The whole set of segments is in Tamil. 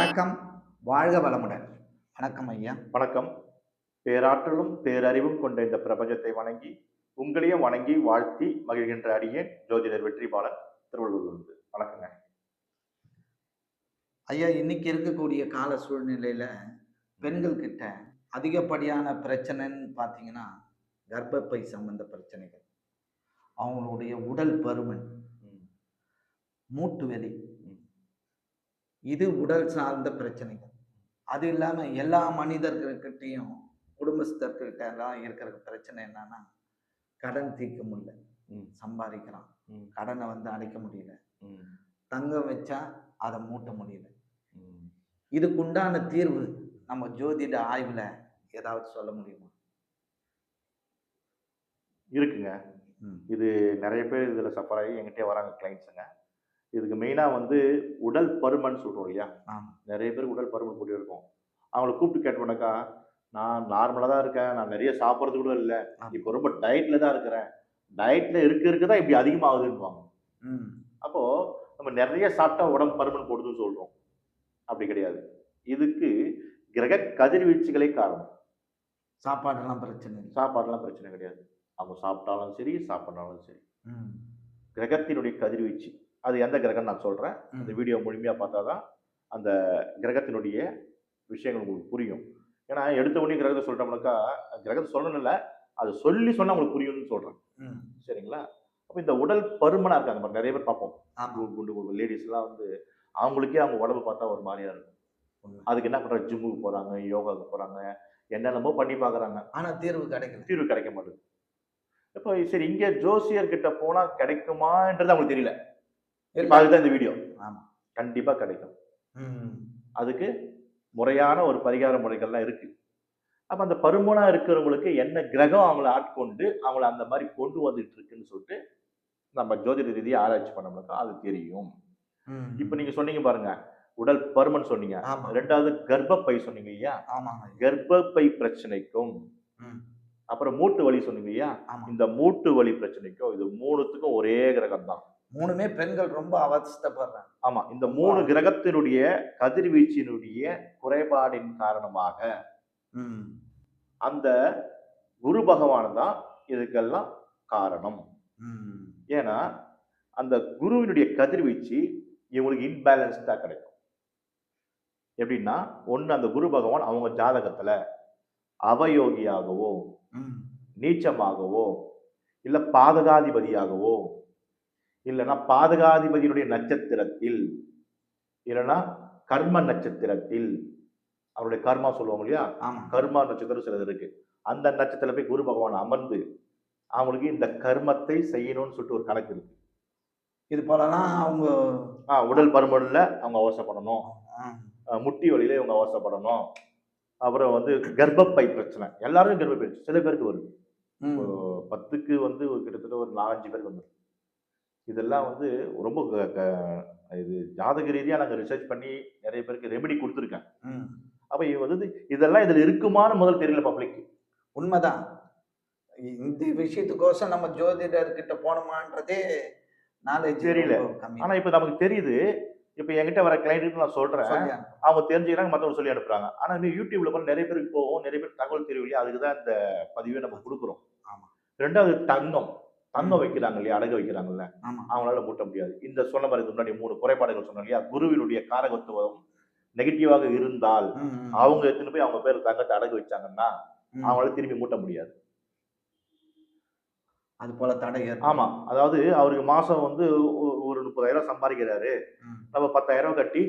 வணக்கம். வாழ்க வளமுடன். வணக்கம் ஐயா. வணக்கம். பேராற்றலும் பேரறிவும் கொண்ட இந்த பிரபஞ்சத்தை வணங்கி, உங்களையும் வணங்கி வாழ்த்தி மகிழ்கின்ற அடியேன் ஜோதிடர் வெற்றிபாலன் திருவள்ளூரிலிருந்து. வணக்கங்க. ஐயா, இன்னைக்கு இருக்கக்கூடிய கால சூழ்நிலையில பெண்கள் கிட்ட அதிகப்படியான பிரச்சனைன்னு பார்த்தீங்கன்னா, கர்ப்பப்பை சம்பந்த பிரச்சனைகள், அவங்களுடைய உடல் பருமன், ம். மூட்டு வலி, ம். இது உடல் சார்ந்த பிரச்சனைகள். அது இல்லாம எல்லா மனிதர்கள்கிட்டயும் குடும்பஸ்தர்கிட்ட எல்லாம் இருக்கிற பிரச்சனை என்னன்னா, கடன் தீர்க்க முடியல. ம். சம்பாதிக்கிறான். ம். கடனை வந்து அடைக்க முடியல. ம். தங்கம் வச்சா அதை மூட்ட முடியல. ம். இதுக்குண்டான தீர்வு நம்ம ஜோதிட ஆய்வுல ஏதாவது சொல்ல முடியுமா? இருக்குங்க. ம். இது நெறைய பேர் இதுல சஃபர் ஆகி என்கிட்டயே வராங்க கிளையண்ட்ஸுங்க. இதுக்கு மெயினா வந்து உடல் பருமன் சொல்றோம் இல்லையா? ஆமா. நெறைய பேருக்கு உடல் பருமன் கூடி இருக்கும். அவங்கள கூப்பிட்டு கேட்டோம்னாக்கா, நான் நார்மலா தான் இருக்கேன். நான் நெறைய சாப்பிடுறது கூட இல்ல. ஆமா. இப்ப ரொம்ப டயட்ல தான் இருக்கிறேன். டயட்ல இருக்க தான் இப்படி அதிகமாகுதுன்னுவாங்க. ம். அப்போ நம்ம நெறைய சாப்பிட்டா உடம்பு பருமன் போடுதுன்னு சொல்றோம். அப்படி கிடையாது. இதுக்கு கிரக கதிர்வீச்சுகளே காரணம். சாப்பாடெல்லாம் பிரச்சனை இல்ல. சாப்பாடுலாம் பிரச்சனை கிடையாது. அவங்க சாப்பிட்டாலும் சரி, சாப்பிடனாலும் சரி. ம். கிரகத்தினுடைய கதிர்வீச்சு. அது எந்த கிரகம்னு நான் சொல்றேன். அந்த ம். வீடியோ முழுமையா பார்த்தா தான் அந்த கிரகத்தினுடைய விஷயங்கள் உங்களுக்கு புரியும். ஏன்னா எடுத்த உடனே கிரகத்த சொல்லிட்டோம்னாக்கா, கிரகத்த சொல்லணும்னு இல்ல. அத சொல்லி சொன்னா உங்களுக்கு புரியும்னு சொல்றேன். ம். சரிங்களா? அப்ப இந்த உடல் பருமனா இருக்காங்க பாருங்க. நெறைய பேர் பார்ப்போம். ஆமா. குண்டு குண்டு லேடீஸ்லாம் வந்து அவங்களுக்கே அவங்க உடம்ப பார்த்தா ஒரு மாரியா இருக்கும். உண்மை. அதுக்கு என்ன பண்றாங்க? ஜிம்முக்கு போறாங்க, யோகாவுக்கு போறாங்க. என்னென்னமோ பண்ணி பார்க்குறாங்க. ஆனா தீர்வு கிடைக்கல. தீர்வு கிடைக்க மாட்டேங்குது. இப்போ சரி இங்க ஜோசியர் கிட்ட போனா கிடைக்குமான்றது அவங்களுக்கு தெரியல. இப்ப அதுதான் இந்த வீடியோ. ஆமா. கண்டிப்பா கிடைக்கும். ம். அதுக்கு முறையான ஒரு பரிகார முறைகள்லாம் இருக்கு. அப்ப அந்த பருமனா இருக்கிறவங்களுக்கு என்ன கிரகம் அவங்கள ஆட்கொண்டு அவங்கள அந்த மாரி கொண்டு வந்துட்டு இருக்குன்னு சொல்லிட்டு நம்ம ஜோதிட ரீதியா ஆராய்ச்சி பண்ணோம்னாக்கா அது தெரியும். ம். இப்ப நீங்க சொன்னீங்க பாருங்க. உடல் பருமன் சொன்னீங்க. ஆமா. 2வது கர்ப்பப்பை சொன்னீங்க இல்லையா? ஆமாங்க ஐயா. கர்ப்பப்பை பிரச்சனைக்கும், ம். அப்புறம் மூட்டு வலி சொன்னீங்க இல்லையா? ஆமா. இந்த மூட்டு வலி பிரச்சனைக்கும் இது 3த்துக்கும் ஒரே கிரகம் தான். 3மே பெண்கள் ரொம்ப அவஸ்தைப்படுறாங்க. ஆமா. இந்த 3 கிரகத்தினுடைய கதிர்வீச்சினுடைய குறைபாடின் காரணமாக ம். அந்த குரு பகவான் தான் இதுக்கெல்லாம் காரணம். ம். ஏன்னா, அந்த குருவினுடைய கதிர்வீச்சு இவங்களுக்கு இன்பேலன்ஸ்டா கிடைக்கும். எப்படின்னா, ஒண்ணு அந்த குரு பகவான் அவங்க ஜாதகத்துல அவயோகியாகவோ, ம். நீச்சமாகவோ, இல்ல பாதகாதிபதியாகவோ, இல்லன்னா பாதகாதிபதியினுடைய நட்சத்திரத்தில், இல்லன்னா கர்ம நட்சத்திரத்தில், அவருடைய கர்மா சொல்லுவாங்க இல்லையா? ஆமா. கர்மா நட்சத்திரம் சிலது இருக்கு. அந்த நட்சத்திரத்துல போய் குரு பகவான் அமர்ந்து, அவங்களுக்கு இந்த கர்மத்தை செய்யணும்னு சொல்லிட்டு ஒரு கணக்கு இருக்கு. இது போலலாம் அவங்க உடல் பருமன்ல அவங்க அவஸ்தைப்படணும். ஆ. முட்டி வலியில இவங்க அவஸ்தைப்படணும். அப்புறம் வந்து கர்ப்பப்பை பிரச்சனை. எல்லாருக்கும் கர்ப்பப்பை சில பேருக்கு வருது. ம். 10க்கு வந்து கிட்டத்தட்ட ஒரு 4, 5 பேருக்கு வந்துரும். இதெல்லாம் வந்து ரொம்ப க க இது ஜாதக ரீதியா நாங்க ரிசர்ச் பண்ணி நெறைய பேருக்கு ரெமெடி குடுத்துருக்கேன். ம். அப்ப இது வந்து இதெல்லாம் இதுல இருக்குமான்னு முதல்ல தெரியல பப்ளிக். உண்மைதான். இந்த விஷயத்துக்கோசம் நம்ம ஜோதிடர்கிட்ட போனோமான்றதே நாலேட்ஜ் தெரியல. ரொம்ப கம்மி. ஆனா இப்ப நமக்கு தெரியுது. இப்ப என்கிட்ட வர கிளையன்ட்க்கு நான் சொல்றேன். சொல்லி அனுப்பு. அவங்க தெரிஞ்சுக்கிறாங்க, மத்தவங்களுக்கு சொல்லி அனுப்புறாங்க. ஆனா YouTubeல கூட நெறைய பேருக்கு போகும். நெறைய பேருக்கு தகவல் தெரியும் இல்லையா? அதுக்கு தான் இந்த பதிவே நம்ம குடுக்குறோம். ஆமா. 2வது தங்கம். தங்கம் ம். வைக்கிறாங்க இல்லையா? அடகு வைக்கிறாங்கல்ல. ஆமா. அவங்களால மூட்ட முடியாது. இந்த சொன்ன மாரி இதுக்கு முன்னாடி 3 குறைபாடுகள் சொன்னோம் இல்லையா? குருவினுடைய காரகத்துவம் நெகட்டிவாக இருந்தால், ம். ம். அவங்க எடுத்துன்னு போய் அவங்க பேர்ல தங்கத்த அடகு வச்சாங்கன்னா, ம். அவங்களால திரும்பி மூட்ட முடியாது. அது போல தடை ஏற்படும். ஆமா. அதாவது அவருக்கு மாசம் வந்து ஒரு 30,000 சம்பாதிக்கிறாரு. ம். நம்ம 10,000 கட்டி,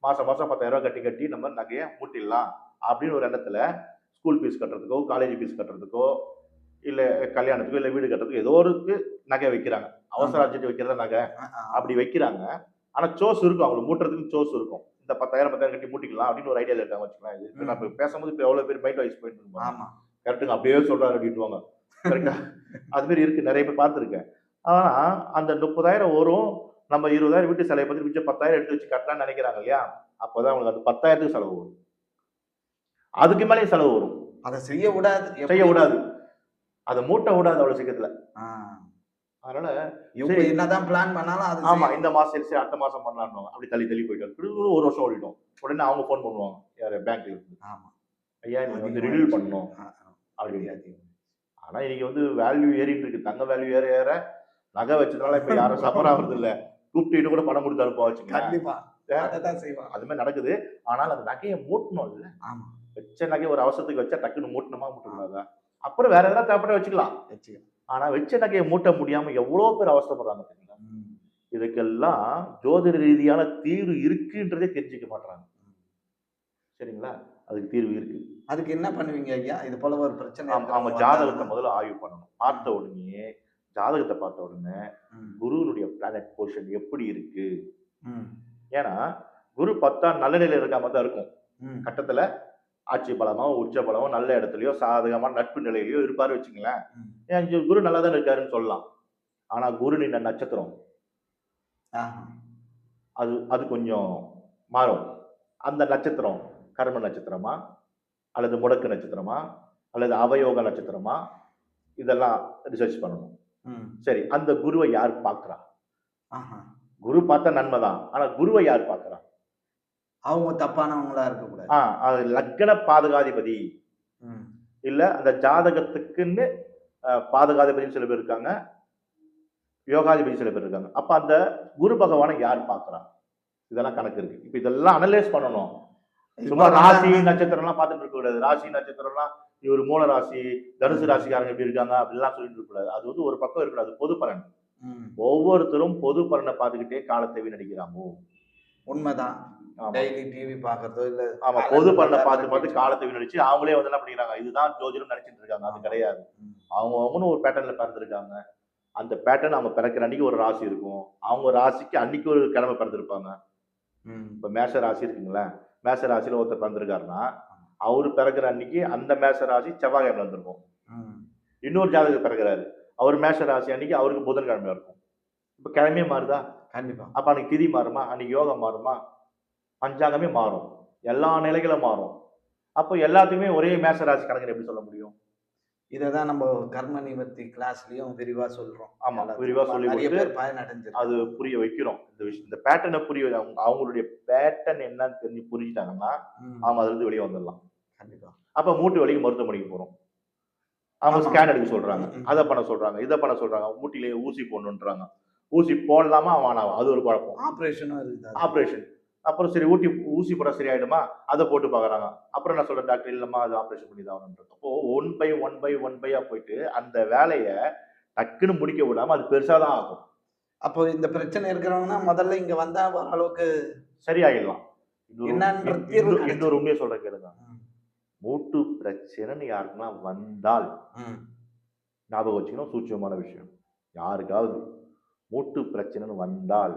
மாசம் மாசம் 10,000 கட்டி கட்டி நம்ம நகைய மூட்டிடலாம். அப்படின்னு ஒரு எண்ணத்துல ஸ்கூல் ஃபீஸ் கட்டுறதுக்கோ, காலேஜ் ஃபீஸ் கட்டுறதுக்கோ, இல்ல கல்யாணத்துக்கோ, இல்ல வீடு கட்டுறதுக்கோ ஏதோ ஒருக்கு நகை வைக்கிறாங்க. அவசர ஆமா. அர்ஜென்ட் வைக்கிறதா நகை. ஆமா. அப்படி வைக்கிறாங்க. ஆனா சோர்ஸ் இருக்கும். அவங்களுக்கு மூட்டுறதுக்கு சோர்ஸ் இருக்கும். இந்த 10,000 கட்டி மூட்டிக்கலாம் அப்படின்னு ஒரு ஐடியால இருக்காங்க வச்சுக்கோங்களேன். இது இப்ப நான் இப்ப பேசும்போது இப்ப எவ்வளவு பேர் மைண்ட் வாய்ஸ் போயிட்டு இருக்கு பாருங்க. ஆமா. கரெக்ட்டுங்க. அப்படியே சொல்றாரு அப்படின்னுவாங்க. கரெக்ட்டா? அது மாரி இருக்கு. நெறைய பேர் பார்த்துருக்கேன். ஆனா அந்த 30,000 வரும். நம்ம 20,000 வீட்டு செலவை பத்தி மிச்சம் 10,000 எடுத்து வச்சு கட்டலாம்னு நெனைக்கிறாங்க இல்லையா? அப்பதான் அவங்களுக்கு அந்த 10,000த்துக்கு செலவு வரும். அதுக்கு மேலயும் செலவு வரும். அத செய்ய விடாது. செய்ய விடாது. அத மூட்ட விடாது அவ்வளவு சீக்கிரத்துல. ஆ. அதனால இவங்க சரி என்னதான் பிளான் பண்ணாலும் அது ஆமா இந்த மாசம் சரி அடுத்த மாசம் பண்ணலான்னு அப்படி தள்ளி தள்ளி போயிட்டு திரும்ப ஒரு வருஷம் ஓடிடும். உடனே அவங்க ஃபோன் பண்ணுவாங்க யாரு பேங்க்ல இருந்து. ஆமா. ஐயா நீங்க வந்து அதிகமாயிடுச்சு. ரினியூல் பண்ணணும் வட்டி அப்படின்னு. அதிகம். ஆனா இன்னைக்கு வந்து வேல்யூ ஏறிட்டு இருக்கு. தங்க வேல்யூ ஏற ஏற நகை வச்சதுனால இப்ப யாரும் சஃபர் ஆகுறது இல்ல. கூப்பிட்டு கூட பணம் கொடுத்து அனுப்ப வச்சுங்களேன். கண்டிப்பா. அததான் செய்வாங்க. அது மாதிரி நடக்குது. ஆனால் அந்த நகையை மூட்டணும்ல. ஆமா. வச்ச நகை ஒரு அவசரத்துக்கு வச்சா டக்குன்னு மூட்டணுமா மூட்டக்கூடாதா? அப்புறம் வேற எதனா தேவைப்பட்ட வச்சுக்கலாம். ஆனா வச்ச நகையை மூட்ட முடியாம எவ்வளவு பேர் அவசரப்படுறாங்க தெரியுங்களா? இதுக்கெல்லாம் ஜோதிட ரீதியான தீர்வு இருக்குன்றதே தெரிஞ்சுக்க மாட்டாங்க. சரிங்களா? அதுக்கு தீர்வு இருக்கு. அதுக்கு என்ன பண்ணுவீங்க ஐயா? இது போல ஒரு பிரச்சனை அவங்க ஜாதகத்தை முதல்ல ஆய்வு பண்ணணும். பார்த்த உடனே ஜாதகத்தை பார்த்த உடனே குருவினுடைய பிளானட் பொசிஷன் எப்படி இருக்கு? ஏன்னா குரு 10 நல்ல நிலையில இருக்க மாதிரி தான் இருக்கும். கட்டத்துல ஆட்சி பலமோ உச்ச பலமோ நல்ல இடத்துலயோ சாதகமான நட்பு நிலையிலயோ இருப்பாரு வச்சுங்களேன். ஏன் குரு நல்லா தான் இருக்காருன்னு சொல்லலாம். ஆனா குரு நின்ன நட்சத்திரம் அது அது கொஞ்சம் மாறும். அந்த நட்சத்திரம் கர்ம நட்சத்திரமா அல்லது முடக்கு நட்சத்திரமா அல்லது அவயோக நட்சத்திரமா இதெல்லாம் ரிசர்ச் பண்ணணும். சரி அந்த குருவை யார் பார்க்கிறா? குரு பார்த்தா நன்மைதான். ஆனா குருவை யார் பார்க்கிறா? அவங்க தப்பானவங்களா இருக்கக்கூடாது. அது லக்ன பாதகாதிபதி இல்ல அந்த ஜாதகத்துக்குன்னு பாதகாதிபதினு சில பேர் இருக்காங்க, யோகாதிபதி சில பேர் இருக்காங்க. அப்ப அந்த குரு பகவானை யார் பார்க்கிறா? இதெல்லாம் கணக்கு இருக்கு. இப்ப இதெல்லாம் அனலைஸ் பண்ணணும். சும்மா ராசி நட்சத்திரம் எல்லாம் பார்த்துட்டு இருக்க கூடாது. ராசி நட்சத்திரம்லாம் இவர் மூல ராசி தனுசு ராசிக்காரங்க எப்படி இருக்காங்க அப்படிலாம் சொல்லிட்டு இருக்க கூடாது. அது வந்து ஒரு பக்கம் இருக்கக்கூடாது. பொது பலன். ஒவ்வொருத்தரும் பொது பலனை பார்த்துக்கிட்டே காலத்தை வீணடிக்கிறாங்க. உண்மைதான். டெய்லி டிவி பாக்குறதோ இல்ல ஆமா பொது பலனை பார்த்து பார்த்து காலத்தை வீணடிச்சு அவங்களே வந்து என்ன பண்ணிக்கிறாங்க, இதுதான் ஜோதிடம் நினைச்சிட்டு இருக்காங்க. அது கிடையாது. அவங்கவுங்கன்னு ஒரு பேட்டர்ன்ல பிறந்திருக்காங்க. அந்த பேட்டர்ன் அவங்க பிறக்கிற அன்னைக்கு ஒரு ராசி இருக்கும். அவங்க ராசிக்கு அன்னைக்கு ஒரு கிழமை பிறந்திருப்பாங்க. இப்ப மேஷ ராசி இருக்குங்களா, மேஷ ராசியில ஒருத்தர் பிறந்திருக்காருன்னா அவரு பிறகுற அன்னைக்கு அந்த மேஷ ராசி செவ்வாய்க்கிழமை வந்திருக்கும். இன்னொரு ஜாதகர் பிறகுறாரு, அவர் மேஷ ராசி அன்னைக்கு அவருக்கு புதன்கிழமை இருக்கும். இப்ப கிழமையே மாறுதா? கண்டிப்பா. அப்ப அன்னைக்கு திதி மாறுமா? அன்னைக்கு யோகம் மாறுமா? பஞ்சாங்கமே மாறும். எல்லா நிலைகளும் மாறும். அப்போ எல்லாத்தையுமே ஒரே மேஷ ராசி கணக்கு எப்படி சொல்ல முடியும்? இததான் நம்ம கர்ம நிவர்த்தி கிளாஸ்லயும் விரிவா சொல்றோம். ஆமா விரிவா சொல்லி அது புரிய வைக்கிறோம். இந்த விஷயம் இந்த பேட்டர்னை புரிய அவங்களுடைய பேட்டர்ன் என்னன்னு தெரிஞ்சு புரிஞ்சுட்டாங்கன்னா அவங்க அதுல இருந்து வெளியே வந்துடலாம். கண்டிப்பா. அப்ப மூட்டு வலிக்கு மருத்துவமனைக்கு போறோம். அவங்க ஸ்கேன் எடுக்க சொல்றாங்க, அதை பண்ண சொல்றாங்க, இதை பண்ண சொல்றாங்க, மூட்டிலேயே ஊசி போடணுன்றாங்க. ஊசி போடலாமா வேணாமா அது ஒரு குழப்பம். ஆபரேஷன் அப்புறம் சரி ஊசி போட சரியாயிடுமா அதை போட்டு பாக்குறாங்க. அப்புறம் என்ன சொல்ற டாக்டர் இல்லம்மா அது ஆபரேஷன் பண்ணி தான் ஆகணும்ன்றது. அப்போ ஒன் பை போயிட்டு அந்த வேலையை டக்குன்னு முடிக்க விடாம அது பெருசாதான் ஆகும். அப்போ இந்த பிரச்சனை இருக்கிறவங்கன்னா முதல்ல இங்க வந்தா அளவுக்கு சரியாயிடலாம். இன்னொரு உண்மையை சொல்ற கேளுங்க. மூட்டு பிரச்சனைன்னு யாருக்குன்னா வந்தால் ஞாபகம் வச்சுக்கணும், சூட்சமான விஷயம். யாருக்காவது மூட்டு பிரச்சனைன்னு வந்தால்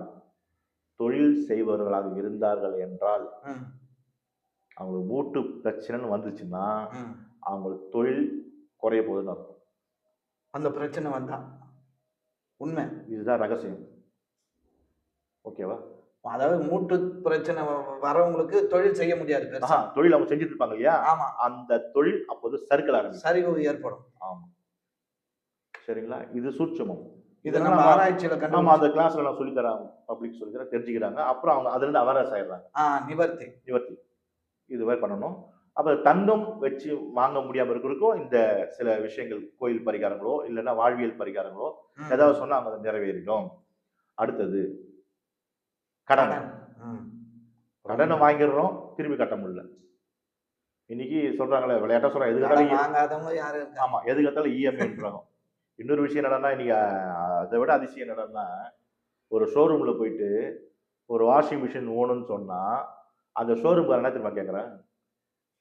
தொழில் செய்பவர்களாக இருந்தார்கள் என்றால் அவங்களுக்கு மூட்டு பிரச்சனைன்னு வந்துச்சுன்னா அவங்களுக்கு தொழில் குறைய போகுதுன்னு அர்த்தம். அந்த பிரச்சனை வந்தா உண்மை இதுதான் ரகசியம். ஓகேவா? அதாவது மூட்டு பிரச்சனை வரவங்களுக்கு தொழில் செய்ய முடியாது. தொழில் அவங்க செஞ்சுட்டு இருப்பாங்க இல்லையா? ஆமா. அந்த தொழில் அப்போது சர்க்கிள் ஆரம்பிக்கும், சரிவு ஏற்படும். ஆமா சரிங்களா? இது சூட்சமம். இதெல்லாம் ஆராய்ச்சியில நம்ம அந்த கிளாஸ்ல நான் சொல்லி தரேன், பப்ளிக் சொல்லி தரேன், தெரிஞ்சுக்கிறாங்க. அப்புறம் அவங்க அதுல இருந்து அவேர்னஸ் ஆயிடுறாங்க. நிவர்த்தி இது மாதிரி பண்ணணும். அப்ப தங்கம் வச்சு வாங்க முடியாம இருக்கிறதுக்கும் இந்த சில விஷயங்கள் கோயில் பரிகாரங்களோ இல்லைன்னா வாழ்வியல் பரிகாரங்களோ ஏதாவது சொன்னா அவங்க நிறைவேறிடும். அடுத்தது கடன். கடனை வாங்கிடுறோம், திரும்பி கட்ட முடியல. இன்னைக்கு சொல்றாங்களே விளையாட்டா சொல்றாங்க, எதுக்காக ஆமா எதுக்காக இஎம்ஐன்றாங்க. இன்னொரு விஷயம் என்னன்னா, இன்னைக்கு அதை விட அதிசயம் என்னன்னா, ஒரு ஷோரூம்ல போயிட்டு ஒரு வாஷிங் மிஷின் ஓணுன்னு சொன்னா அந்த ஷோரூம் என்ன தெரியுமா கேட்கறேன்,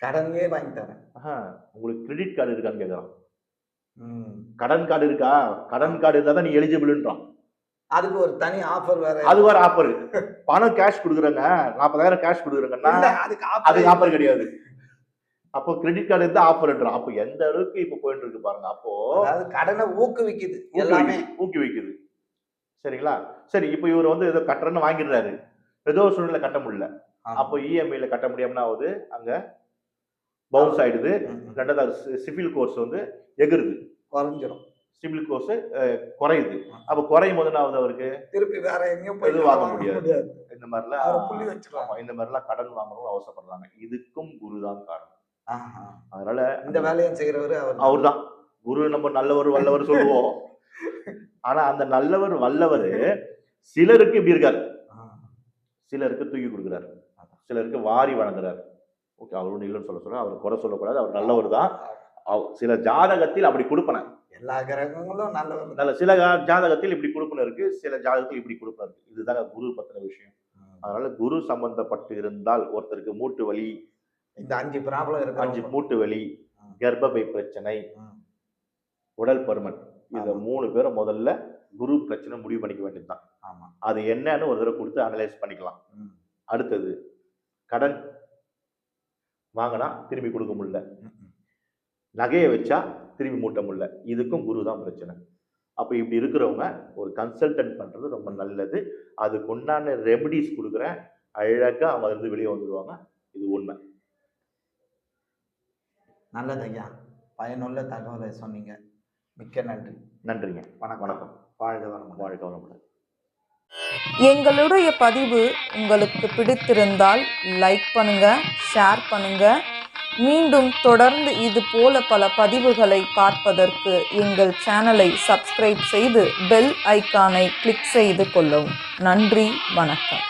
கடனே வாங்கி தரேன், உங்களுக்கு கிரெடிட் கார்டு இருக்கான்னு கேட்கறான். கடன் கார்டு இருக்கா? கடன் கார்டு இருந்தா தான் நீ எலிஜிபிள்ன்றான். அதுக்கு ஒரு தனி ஆஃபர் வேற. அது வேற ஆஃபர். பணம் கேஷ் கொடுக்குறேங்க, 40,000 கேஷ் கொடுக்குறேங்கன்னா அதுக்கு ஆஃபர் கிடையாது. அப்போ கிரெடிட் கார்டு இருந்தா ஆஃபர்ன்றான். அப்போ எந்த அளவுக்கு இப்ப போயிட்டு இருக்கு பாருங்க. அப்போ கடனை ஊக்குவிக்குது, எல்லாமே ஊக்குவிக்குது. சரிங்களா? சரி இப்போ இவர் வந்து ஏதோ கட்டுறன்னு வாங்கிடுறாரு, ஏதோ சூழ்நிலை கட்ட முடியல. அப்போ இஎம்ஐல கட்ட முடியாமனா ஆகுது, அங்க பவுன்ஸ் ஆயிடுது. ரெண்டாவது சிவில் கோர்ஸ் வந்து எகிருது, குறைஞ்சிடும். சிபில் கோர்ஸ் குறையுது. அப்ப குறையும் போது என்ன ஆகுது அவருக்கு? திருப்பி வேற எங்கேயும் போய் எதுவும் வாங்க வாங்க முடியாது. முடியாது. இந்த அவரை மாதிரிலாம் புள்ளி வச்சிருவாங்க. ஆமா, இந்த மாதிரிலாம் கடன் வாங்கணும்னு அவசரப்படுறாங்க. இதுக்கும் குரு தான் காரணம். ஆஹா. அதனால இந்த வேலையை செய்யறவரு அவர் அவர்தான் குரு. நம்ம நல்லவர் வல்லவர் சொல்லுவோம். ஆனா அந்த நல்லவர் வல்லவர் சிலருக்கு இப்படி இருக்காரு, சிலருக்கு தூக்கி கொடுக்குறாரு, சிலருக்கு வாரி வழங்குறாரு. ஓகே, அவர் ஒன்றும் இல்லைன்னு சொல்ல அவர் குறை சொல்லக்கூடாது, அவர் நல்லவர் தான். சில ஜாதகத்தில் அப்படி கொடுப்பன, எல்லா கிரகங்களும் நல்லவர். நல்ல சில ஜாதகத்தில் இப்படி கொடுப்பன இருக்கு, சில ஜாதகத்தில் இப்படி கொடுப்பன இருக்கு. இதுதாங்க குரு பத்தின விஷயம். அதனால குரு சம்பந்தப்பட்டு இருந்தால் ஒருத்தருக்கு மூட்டு வலி, இந்த 5 ப்ராப்ளம் இருக்கு, 5 மூட்டு வலி, கர்ப்பப்பை பிரச்சனை, உடல் பருமன், இந்த 3 பேரை முதல்ல குரு பிரச்சனை முடிவு பண்ணிக்க வேண்டியதுதான். ஆமா, அது என்னன்னு ஒரு தடவை கொடுத்து அனலைஸ் பண்ணிக்கலாம். அடுத்தது கடன் வாங்கினா திரும்பி கொடுக்க முடியல, நகையை வச்சா திரும்பி மூட்ட முடியல, இதுக்கும் குரு தான் பிரச்சனை. அப்போ இப்படி இருக்கிறவங்க ஒரு கன்சல்டன்ட் பண்றது ரொம்ப நல்லது. அதுக்கு உண்டான ரெமடிஸ் கொடுக்குறேன், அழகா அவங்க இருந்து வெளியே வந்துடுவாங்க. இது உண்மை. நல்லது ஐயா, பயனுள்ள தகவலை சொன்னீங்க. மிக்க நன்றி. நன்றிங்க. வணக்கம். வாழ்க வளமுடன். வாழ்க வளமுடன். எங்களுடைய பதிவு உங்களுக்கு பிடித்திருந்தால் லைக் பண்ணுங்க, ஷேர் பண்ணுங்க. மீண்டும் தொடர்ந்து இது போல பல பதிவுகளை பார்ப்பதற்கு எங்கள் சேனலை சப்ஸ்கிரைப் செய்து பெல் ஐக்கானை கிளிக் செய்து கொள்ளவும். நன்றி, வணக்கம்.